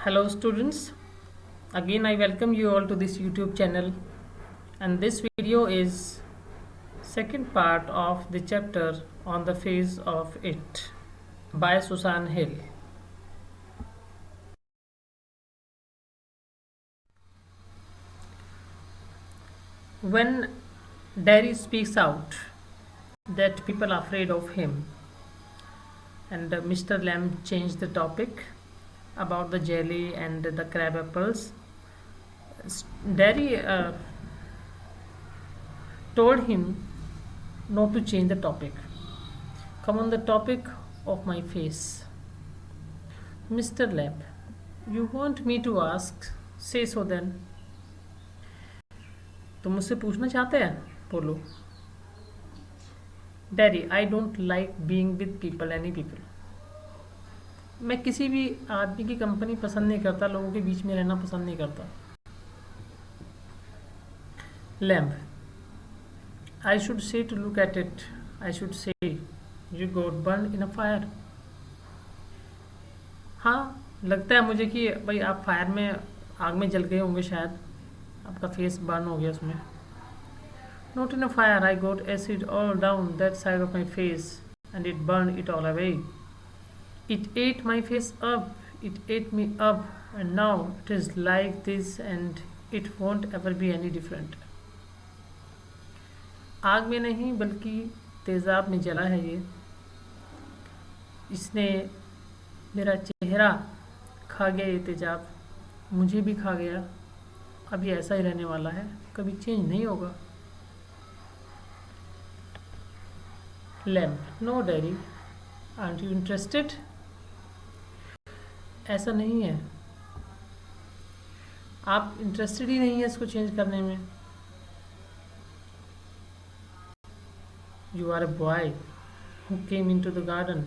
Hello students, again I welcome you all to this YouTube channel, and this video is second part of the chapter on the phase of it by Susan Hill. When Derry speaks out that people are afraid of him, and Mr. Lamb changed the topic about the jelly and the crab apples. Derry told him not to change the topic. Come on the topic of my face. Mr. Lamb, you want me to ask? Say so then. तुम मुझसे पूछना चाहते हैं? बोलो. Derry, I don't like being with people, any people. मैं किसी भी आदमी की कंपनी पसंद नहीं करता, लोगों के बीच में रहना पसंद नहीं करता. Lamb, I should say to look at it. I should say you got burned in a fire. हाँ, लगता है मुझे कि भाई आप फायर में आग में जल गए होंगे, शायद आपका फेस बर्न हो गया उसमें. Not in a fire. I got acid all down that side of my face and it burned it all away. It ate my face up. It ate me up, and now it is like this and it won't ever be any different. आग में नहीं बल्कि तेज़ाब में जला है ये. इसने मेरा चेहरा खा गया, ये तेज़ाब मुझे भी खा गया. अब ये ऐसा ही रहने वाला है, कभी चेंज नहीं होगा. Lamb, no Derry, aren't you interested? ऐसा नहीं है, आप इंटरेस्टेड ही नहीं है इसको चेंज करने में. You are a boy who came into the garden.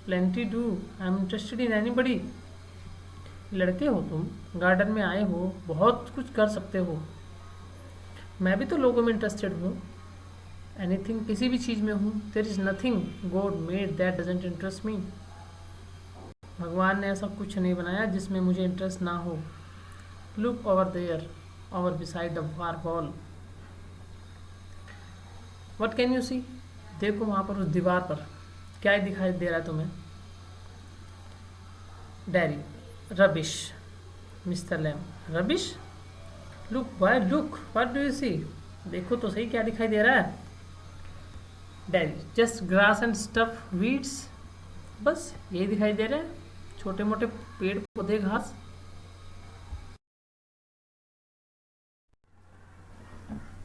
Plenty do. I am interested in anybody. लड़के हो तुम, गार्डन में आए हो, बहुत कुछ कर सकते हो. मैं भी तो लोगों में इंटरेस्टेड हूँ. एनीथिंग, किसी भी चीज़ में हूँ. There is nothing God made that doesn't interest me. भगवान ने ऐसा कुछ नहीं बनाया जिसमें मुझे इंटरेस्ट ना हो. Look over there, over beside the war wall. What can you see? देखो वहाँ पर उस दीवार पर क्या दिखाई दे रहा है तुम्हें? Derry, rubbish. Mr. Lamb, rubbish? Look, why look? What do you see? देखो तो सही क्या दिखाई दे रहा है? Derry, just grass and stuff, weeds. बस यही दिखाई दे रहा है, छोटे मोटे पेड़ पौधे, घास.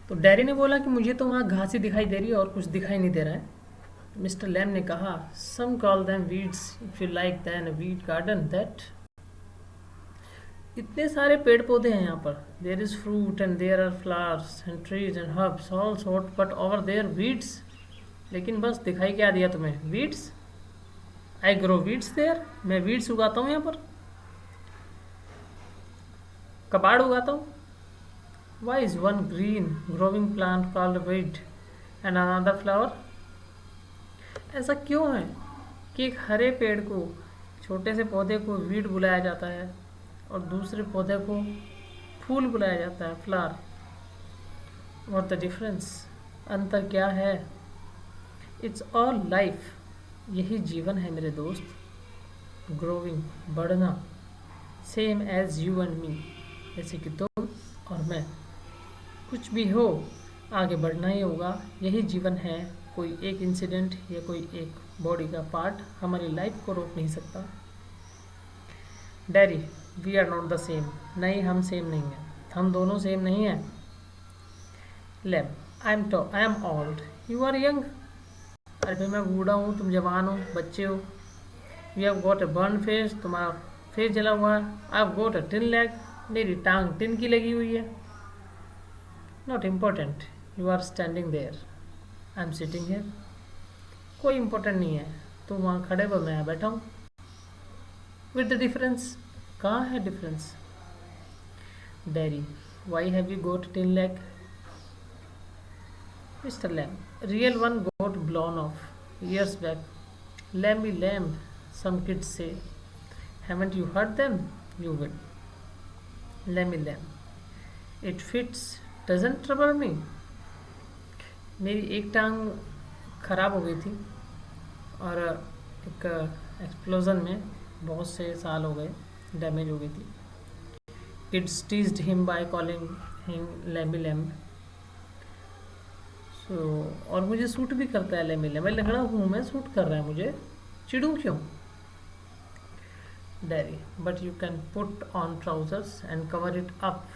तो डैरी ने बोला कि मुझे तो वहाँ घास ही दिखाई दे रही है और कुछ दिखाई नहीं दे रहा है. मिस्टर लैम ने कहा, some call them weeds if you like then weed garden that. इतने सारे पेड़ पौधे हैं यहाँ पर. There is fruit and there are flowers and trees and herbs all sort, but over there weeds. लेकिन बस दिखाई क्या दिया तुम्हें? Weeds. I grow weeds there. मैं वीड्स उगाता हूँ यहाँ पर, कबाड़ उगाता हूँ. Why is one green growing plant called a weed and another flower? ऐसा क्यों है कि एक हरे पेड़ को, छोटे से पौधे को वीड बुलाया जाता है और दूसरे पौधे को फूल बुलाया जाता है, फ्लावर? What the difference? अंतर क्या है? It's all life. यही जीवन है मेरे दोस्त. Growing, बढ़ना. Same as you and me. जैसे कि तुम और मैं. कुछ भी हो, आगे बढ़ना ही होगा. यही जीवन है. कोई एक इंसिडेंट या कोई एक बॉडी का पार्ट हमारी लाइफ को रोक नहीं सकता. Derry, we are not the same. नहीं, हम सेम नहीं हैं. हम दोनों सेम नहीं हैं. Lamb, I am old, you are young. अरे भाई, मैं बूढ़ा हूँ, तुम जवान हो, बच्चे हो. You have got a burn face, तुम्हारा फेस जला हुआ है. I have got a tin leg, मेरी टांग टिन की लगी हुई है. Not important, you are standing there, I am sitting here. कोई इम्पोर्टेंट नहीं है, तुम वहाँ खड़े हो, मैं बैठा हूँ. With the difference. कहाँ है difference? Derry, why have you got tin leg? Mr Lamb, real one got blown off years back. Lamby lamb, some kids say. Haven't you heard them? You will. Lemmy lamb. It fits. Doesn't trouble me. मेरी एक टांग खराब हो गई थी और एक explosion में बहुत से साल हो गए, डैमेज हो गई थी. Kids teased him by calling him Lemmy lamb. So, और मुझे सूट भी करता है लेमी ले, मैं लंगड़ा हूँ, मैं सूट कर रहा है मुझे, चिड़ूं क्यों. Daddy, but you can put on trousers and cover it up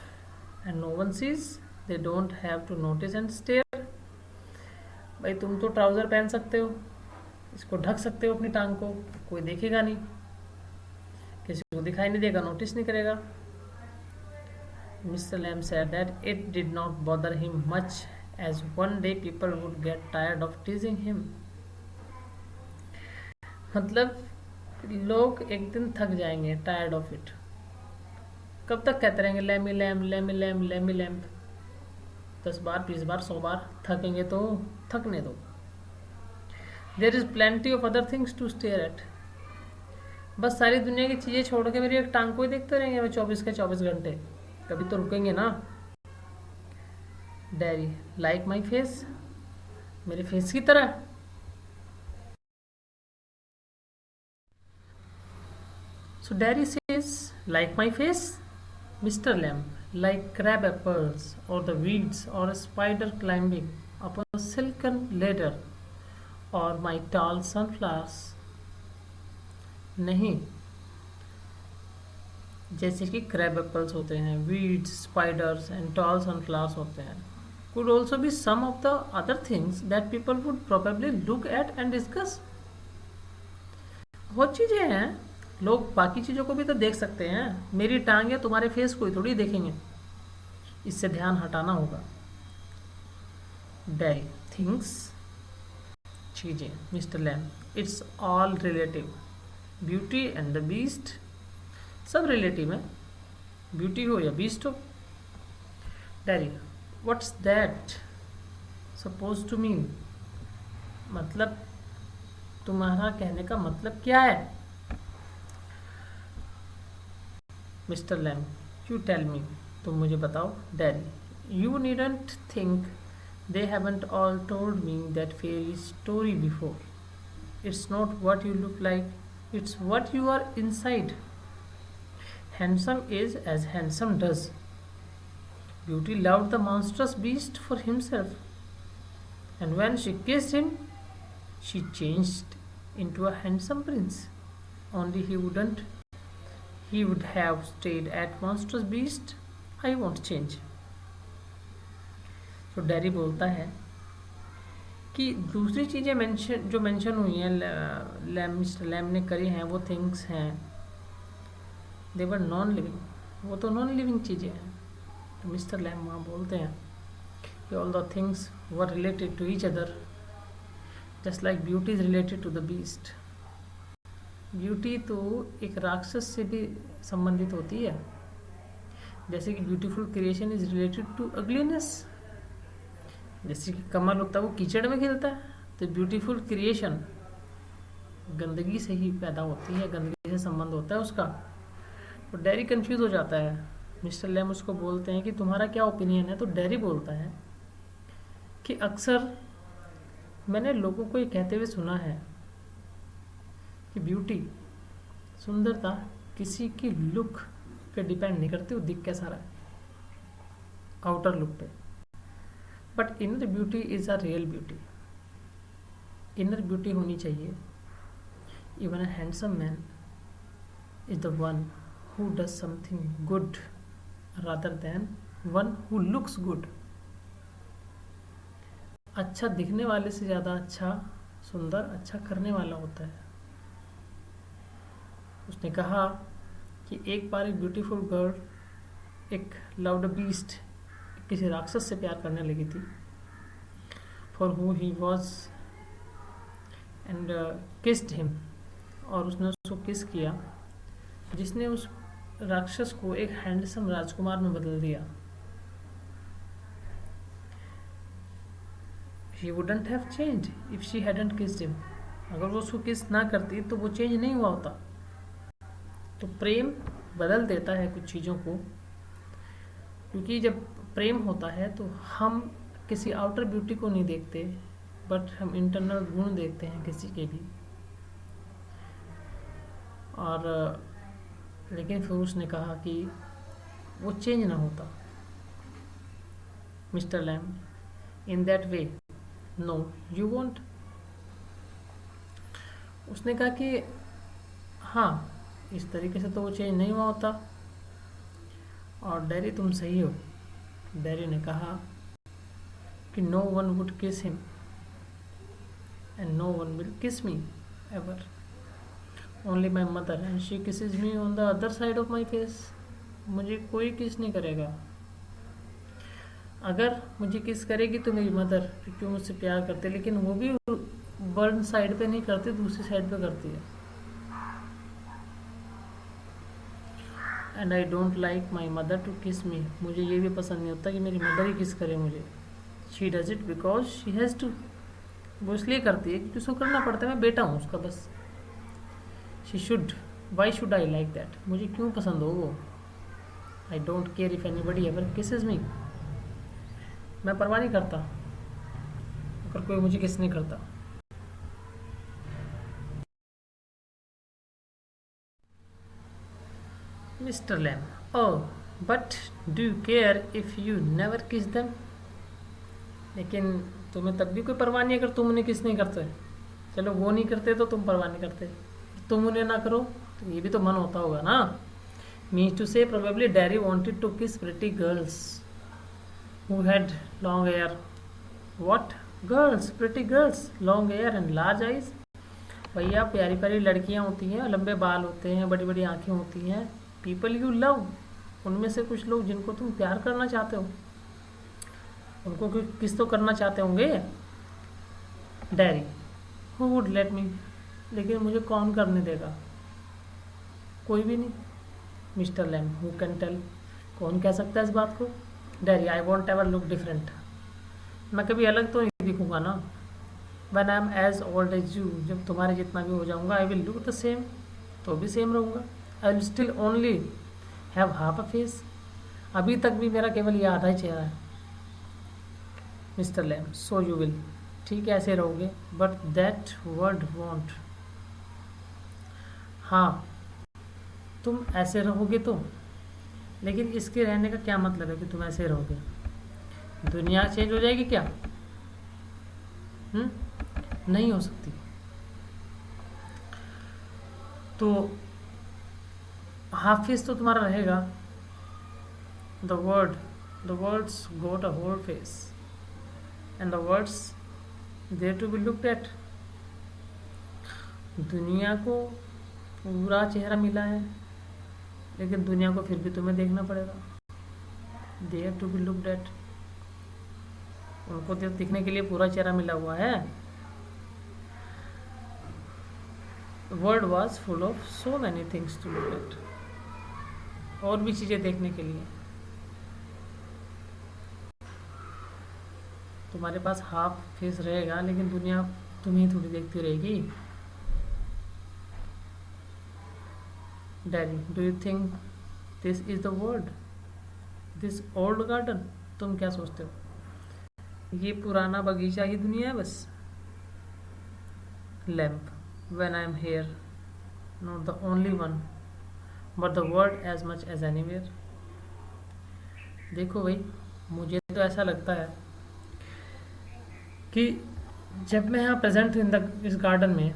and no one sees. They don't have to notice and stare. भाई तुम तो ट्राउज़र पहन सकते हो, इसको ढक सकते हो अपनी टांग को, कोई देखेगा नहीं, किसी को दिखाई नहीं देगा, नोटिस नहीं करेगा. Mr. Lamb said that it did not bother him much as one day people would get tired of teasing him. मतलब लोग एक दिन थक जाएंगे, टायर्ड ऑफ इट. कब तक कहते रहेंगे Lamey Lamb Lamey Lamb Lamey Lamb, 10 बार 20 बार 100 बार, थकेंगे तो थकने दो. There is plenty of other things to stare at. बस सारी दुनिया की चीज़ें छोड़ के मेरी एक टांग को ही देखते रहेंगे मैं 24 के 24 घंटे, कभी तो रुकेंगे ना. डैडी, लाइक माई फेस, मेरे फेस की तरह. So Daddy says, like my face, Mr. Lamb, like crab apples or the weeds or a spider climbing up a silken ladder or my tall sunflowers. नहीं, जैसे कि crab apples होते हैं, weeds, spiders and tall sunflowers होते हैं. Could also be some of the other things that people would probably look at and discuss. बहुत चीज़ें हैं, लोग बाकी चीज़ों को भी तो देख सकते हैं, मेरी टांग या तुम्हारे फेस को ही थोड़ी देखेंगे, इससे ध्यान हटाना होगा. डैडी, थिंग्स, चीज़ें. Mr Lamb, it's all relative. Beauty and the Beast, सब रिलेटिव है, ब्यूटी हो या बीस्ट हो. Derry, what's that suppose to mean, मतलब तुम्हारा कहने का मतलब क्या है. Mr Lamb, you tell me, तुम मुझे बताओ. Derry, you needn't think they haven't all told me that fairy story before. It's not what you look like, it's what you are inside. Handsome is as handsome does. Beauty loved the monstrous beast for himself, and when she kissed him, she changed into a handsome prince. Only he would have stayed at monstrous beast. I won't change. तो dairy बोलता है कि दूसरी चीज़ें mention हुई हैं mister lamb ने करी हैं, वो थिंग्स हैं, दे वर नॉन लिविंग, वो तो नॉन लिविंग चीज़ें हैं. तो मिस्टर लैम्ब वहाँ बोलते हैं कि all the things were related to each other, just like beauty is related to the beast. Beauty तो एक राक्षस से भी संबंधित होती है, जैसे कि beautiful creation is related to ugliness. जैसे कि कमल होता है वो कीचड़ में खिलता है, तो ब्यूटीफुल क्रिएशन गंदगी से ही पैदा होती है, गंदगी से संबंध होता है उसका. तो डैरी कंफ्यूज हो जाता है. मिस्टर लैम्ब उसको बोलते हैं कि तुम्हारा क्या ओपिनियन है. तो डैरी बोलता है कि अक्सर मैंने लोगों को ये कहते हुए सुना है कि ब्यूटी, सुंदरता किसी की लुक पे डिपेंड नहीं करती, वो दिख कैसा रहा है आउटर लुक पे. But inner beauty is a real beauty. Inner beauty होनी चाहिए. Even a handsome man is the one who does something good rather than one who looks good. अच्छा दिखने वाले से ज़्यादा अच्छा, सुंदर, अच्छा करने वाला होता है. उसने कहा कि एक बार एक ब्यूटीफुल गर्ल एक लव्ड बीस्ट, किसी राक्षस से प्यार करने लगी थी, for who he was, and kissed him, और उसने उसको किस किया, जिसने उस राक्षस को एक हैंडसम राजकुमार में बदल दिया. She wouldn't have changed if she hadn't kissed him. अगर वो उसको किस ना करती तो वो चेंज नहीं हुआ होता. तो प्रेम बदल देता है कुछ चीज़ों को, क्योंकि जब प्रेम होता है तो हम किसी आउटर ब्यूटी को नहीं देखते, बट हम इंटरनल गुण देखते हैं किसी के भी। और लेकिन फिर उसने कहा कि वो चेंज ना होता, Mr Lamb, in that way no you won't. उसने कहा कि हाँ, इस तरीके से तो वो चेंज नहीं हुआ होता। और डैरी तुम सही हो। डैरी ने कहा कि no one would kiss him and no one will kiss me ever, only my mother and she kisses me on the other side of my face. मुझे कोई किस नहीं करेगा। अगर मुझे किस करेगी तो मेरी मदर, क्योंकि वो मुझसे प्यार करते, लेकिन वो भी बर्न साइड पे नहीं करती, दूसरी साइड पे करती है। And I don't like my mother to kiss me. मुझे ये भी पसंद नहीं होता कि मेरी मदर ही किस करे मुझे। She does it because she has to. वो इसलिए करती है क्योंकि उसको करना पड़ता है, मैं बेटा हूँ उसका बस। She should, why should I like that, मुझे क्यों पसंद हो वो। I don't care if anybody ever kisses me. मैं परवाह नहीं करता अगर कोई मुझे किस नहीं करता। Mr Lamb, oh but do you care if you never kiss them. लेकिन तुम्हें तब भी कोई परवाह नहीं अगर तुम उन्हें किस नहीं करते। चलो वो नहीं करते तो तुम परवाह नहीं करते, तुम उन्हें ना करो तो ये भी तो मन होता होगा ना। मीन्स टू से प्रोबेबली डैरी वांटेड टू किस pretty girls who had long hair. What? Girls, pretty girls, long hair and large eyes. भैया प्यारी प्यारी लड़कियां होती हैं, लंबे बाल होते हैं, बड़ी बड़ी आंखें होती हैं। पीपल यू लव, उनमें से कुछ लोग जिनको तुम प्यार करना चाहते हो, उनको किस तो करना चाहते होंगे। Derry, who would let me, लेकिन मुझे कौन करने देगा। कोई भी नहीं। Mr Lamb, who can tell, कौन कह सकता है इस बात को। Derry, I won't ever look different, मैं कभी अलग तो नहीं दिखूंगा ना। When I am as old as you, जब तुम्हारे जितना भी हो जाऊंगा, I will look the same, तो भी सेम रहूंगा। I will still only have half a face, अभी तक भी मेरा केवल ये आधा ही चेहरा है। Mr Lamb, so you will, ठीक है ऐसे रहोगे, बट दैट वर्ड वॉन्ट, हाँ तुम ऐसे रहोगे तो, लेकिन इसके रहने का क्या मतलब है कि तुम ऐसे रहोगे। दुनिया चेंज हो जाएगी क्या। नहीं हो सकती। तो हाफ फेस तो तुम्हारा रहेगा। The world's got a whole face and the world's there to be looked at. दुनिया को पूरा चेहरा मिला है, लेकिन दुनिया को फिर भी तुम्हें देखना पड़ेगा। There to be looked at, उनको दिखने के लिए पूरा चेहरा मिला हुआ है। World was full of so many things to look at, और भी चीज़ें देखने के लिए। तुम्हारे पास हाफ फेस रहेगा, लेकिन दुनिया तुम्हें थोड़ी देखती रहेगी। Daddy, do you think this is the world, this old garden, तुम क्या सोचते हो ये पुराना बगीचा ही दुनिया है बस। Lamb, when I am here, not the only one but the world as much as anywhere. देखो भाई, मुझे तो ऐसा लगता है कि जब मैं यहाँ प्रेजेंट हूँ इस गार्डन में,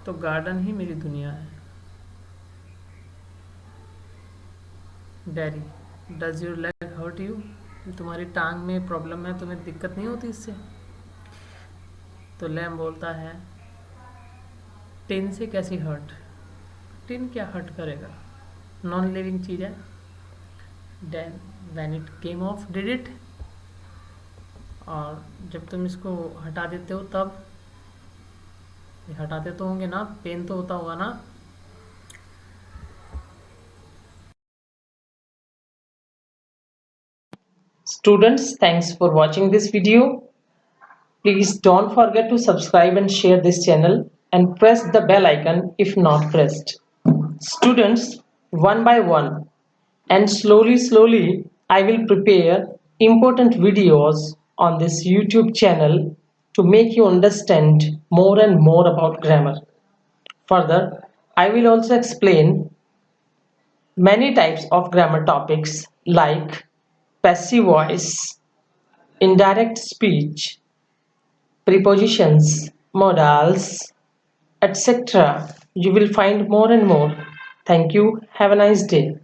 तो गार्डन ही मेरी दुनिया है। Derry, does your leg hurt you, तुम्हारी टांग में प्रॉब्लम है, तुम्हें दिक्कत नहीं होती इससे। तो लैम बोलता है, टिन से कैसी हर्ट, टिन क्या हर्ट करेगा, नॉन लिविंग चीज़ है। Then when it came off did it, और जब तुम इसको हटा देते हो तब, हटाते तो होंगे ना, पेन तो होता होगा ना। Students, thanks for watching this video. Please don't forget to subscribe and share this channel and press the bell icon if not pressed. Students, one by one, and slowly I will prepare important videos on this YouTube channel to make you understand more and more about grammar. Further, I will also explain many types of grammar topics like passive voice, indirect speech, prepositions, modals, etc. You will find more and more. Thank you. Have a nice day.